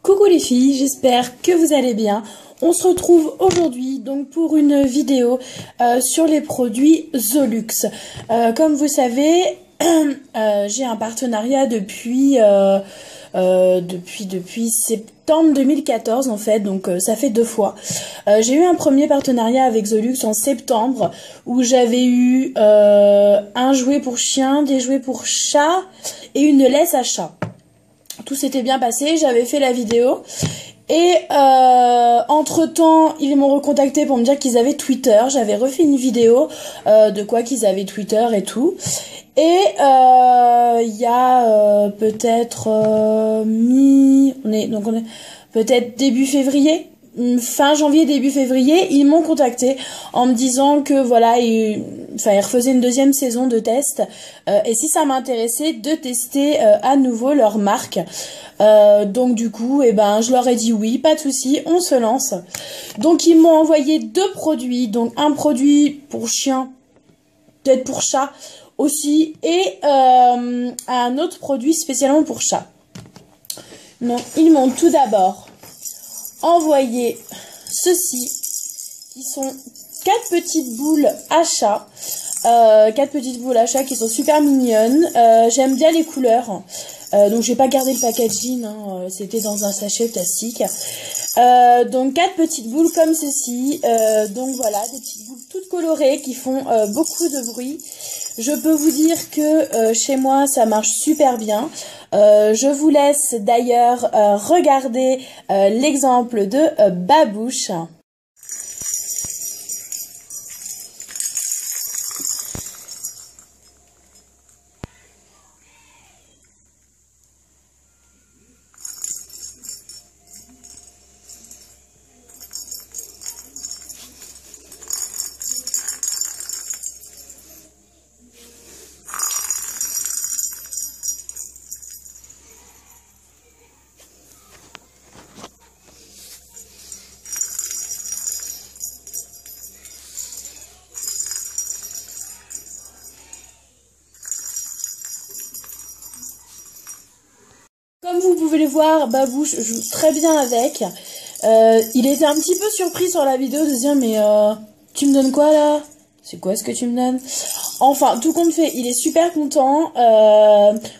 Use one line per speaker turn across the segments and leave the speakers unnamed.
Coucou les filles, j'espère que vous allez bien. On se retrouve aujourd'hui donc pour une vidéo sur les produits Zolux. Comme vous savez, j'ai un partenariat depuis septembre 2014 en fait, donc ça fait 2 fois. J'ai eu un premier partenariat avec Zolux en septembre où j'avais eu un jouet pour chien, des jouets pour chat et une laisse à chat. Tout s'était bien passé, j'avais fait la vidéo et entre temps ils m'ont recontacté pour me dire qu'ils avaient Twitter. J'avais refait une vidéo de quoi qu'ils avaient Twitter et tout. Et il y a peut-être on est peut-être début février, fin janvier, début février, ils m'ont contacté en me disant que voilà, ils refaisaient une deuxième saison de test et si ça m'intéressait de tester à nouveau leur marque. Donc du coup, je leur ai dit oui, pas de souci, on se lance. Donc ils m'ont envoyé 2 produits, donc un produit pour chien, peut-être pour chat aussi, et un autre produit spécialement pour chat. Donc ils m'ont tout d'abord envoyé ceci, qui sont 4 petites boules à chat. 4 petites boules à chat qui sont super mignonnes. J'aime bien les couleurs. Donc j'ai pas gardé le packaging, hein, c'était dans un sachet plastique. Donc 4 petites boules comme ceci. Donc voilà, des petites boules toutes colorées qui font beaucoup de bruit. Je peux vous dire que chez moi ça marche super bien. Je vous laisse d'ailleurs regarder l'exemple de Babouche. Comme vous pouvez le voir, Babouche joue très bien avec. Il était un petit peu surpris sur la vidéo de se dire mais tu me donnes quoi là? C'est quoi ce que tu me donnes? Enfin, tout compte fait, il est super content.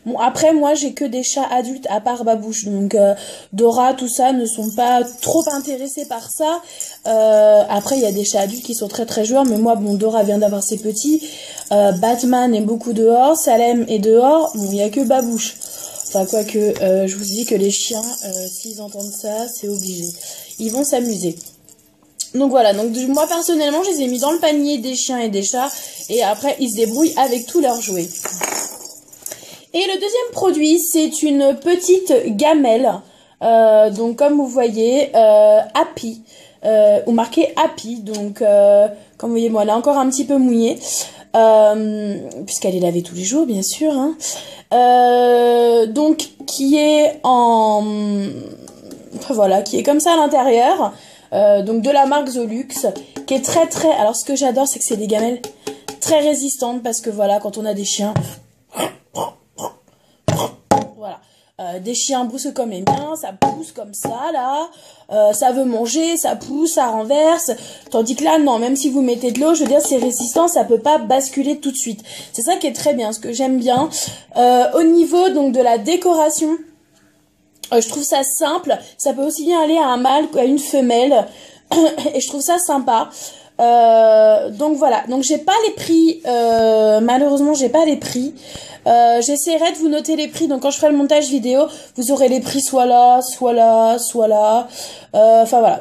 Bon, après, moi, j'ai que des chats adultes à part Babouche. Donc, Dora, tout ça, ne sont pas trop intéressés par ça. Après, il y a des chats adultes qui sont très très joueurs. Mais moi, bon, Dora vient d'avoir ses petits. Batman est beaucoup dehors. Salem est dehors. Bon, il n'y a que Babouche. Enfin, quoique, je vous dis que les chiens, s'ils entendent ça, c'est obligé. Ils vont s'amuser. Donc voilà, donc moi personnellement, je les ai mis dans le panier des chiens et des chats. Et après, ils se débrouillent avec tous leurs jouets. Et le deuxième produit, c'est une petite gamelle. Donc comme vous voyez, Happy. Ou marqué Happy. Donc comme vous voyez, moi, elle est encore un petit peu mouillée. Puisqu'elle est lavée tous les jours, bien sûr. Hein. Donc qui est en... Voilà, qui est comme ça à l'intérieur. Donc de la marque Zolux, qui est très très... Alors ce que j'adore, c'est que c'est des gamelles très résistantes, parce que voilà, quand on a des chiens... Voilà. Des chiens poussent comme les miens, ça pousse comme ça, là. Ça veut manger, ça pousse, ça renverse. Tandis que là, non, même si vous mettez de l'eau, je veux dire, c'est résistant, ça peut pas basculer tout de suite. C'est ça qui est très bien, ce que j'aime bien. Au niveau donc de la décoration... je trouve ça simple, ça peut aussi bien aller à un mâle qu'à une femelle, et je trouve ça sympa. Donc voilà, donc j'ai pas les prix, malheureusement j'ai pas les prix. J'essaierai de vous noter les prix, donc quand je ferai le montage vidéo, vous aurez les prix soit là, soit là, soit là. Enfin voilà,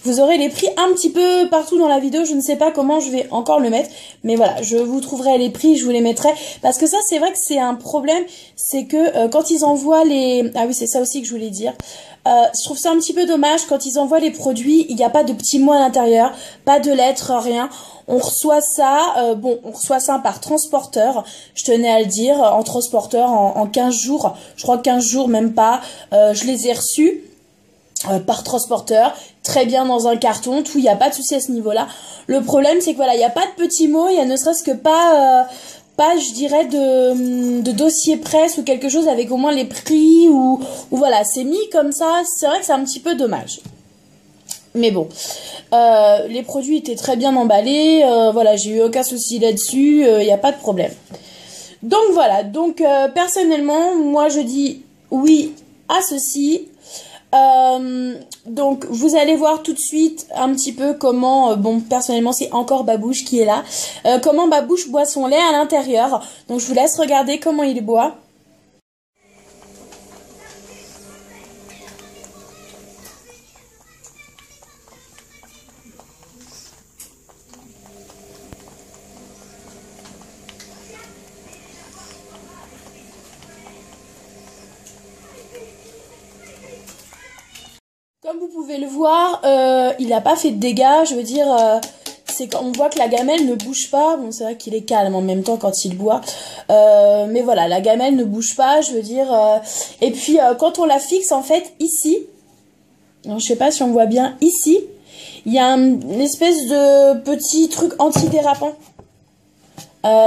vous aurez les prix un petit peu partout dans la vidéo. Je ne sais pas comment je vais encore le mettre, mais voilà, je vous trouverai les prix, je vous les mettrai, parce que ça c'est vrai que c'est un problème, c'est que quand ils envoient les... Ah oui, c'est ça aussi que je voulais dire. Je trouve ça un petit peu dommage, quand ils envoient les produits, il n'y a pas de petits mots à l'intérieur, pas de lettres, rien. On reçoit ça, on reçoit ça par transporteur, je tenais à le dire, en transporteur en 15 jours, je crois 15 jours, même pas, je les ai reçus par transporteur, très bien dans un carton, tout, il n'y a pas de souci à ce niveau-là. Le problème, c'est que voilà, il n'y a pas de petits mots, il y a ne serait-ce que pas pas, je dirais, de dossier presse ou quelque chose avec au moins les prix ou voilà, c'est mis comme ça. C'est vrai que c'est un petit peu dommage. Mais bon, les produits étaient très bien emballés. Voilà, j'ai eu aucun souci là-dessus. Il n'y a pas de problème. Donc voilà, donc personnellement, moi je dis oui à ceci. Donc vous allez voir tout de suite un petit peu comment, bon personnellement c'est encore Babouche qui est là, comment Babouche boit son lait à l'intérieur. Donc je vous laisse regarder comment il boit. Comme vous pouvez le voir, il n'a pas fait de dégâts, je veux dire, c'est quand on voit que la gamelle ne bouge pas. Bon, c'est vrai qu'il est calme en même temps quand il boit, mais voilà, la gamelle ne bouge pas, je veux dire. Et puis quand on la fixe en fait ici, non, je sais pas si on voit bien ici, il y a une espèce de petit truc antidérapant.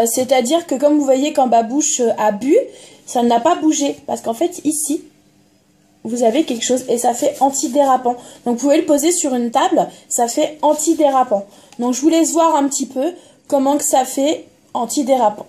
C'est-à-dire que comme vous voyez quand Babouche a bu, ça n'a pas bougé parce qu'en fait ici vous avez quelque chose et ça fait antidérapant. Donc vous pouvez le poser sur une table, ça fait antidérapant. Donc je vous laisse voir un petit peu comment que ça fait antidérapant.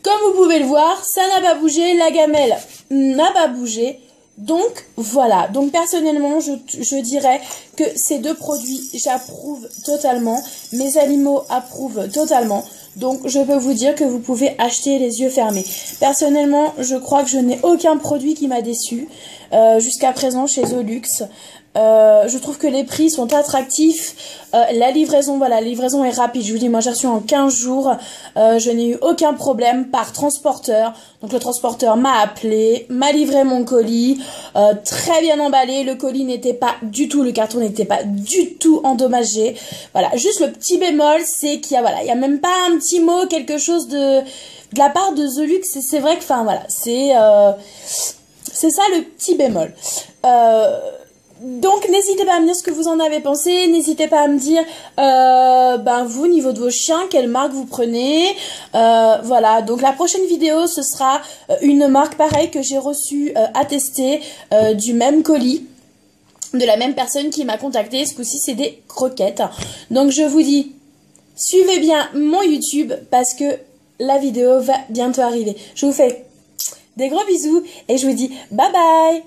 Comme vous pouvez le voir, ça n'a pas bougé, la gamelle n'a pas bougé. Donc voilà, donc personnellement je dirais que ces deux produits j'approuve totalement, mes animaux approuvent totalement, donc je peux vous dire que vous pouvez acheter les yeux fermés. Personnellement je crois que je n'ai aucun produit qui m'a déçu jusqu'à présent chez Zolux. Je trouve que les prix sont attractifs. La livraison, voilà, la livraison est rapide. Je vous dis, moi j'ai reçu en 15 jours. Je n'ai eu aucun problème par transporteur. Donc le transporteur m'a appelé, m'a livré mon colis, très bien emballé. Le colis n'était pas du tout, le carton n'était pas du tout endommagé. Voilà, juste le petit bémol, c'est qu'il y a, voilà, il y a même pas un petit mot, quelque chose de la part de Zolux. C'est vrai que, enfin voilà, c'est ça le petit bémol. Donc n'hésitez pas à me dire ce que vous en avez pensé, n'hésitez pas à me dire vous au niveau de vos chiens quelle marque vous prenez, voilà. Donc la prochaine vidéo ce sera une marque pareille que j'ai reçue à tester du même colis de la même personne qui m'a contacté. Ce coup-ci c'est des croquettes. Donc je vous dis suivez bien mon YouTube parce que la vidéo va bientôt arriver. Je vous fais des gros bisous et je vous dis bye bye.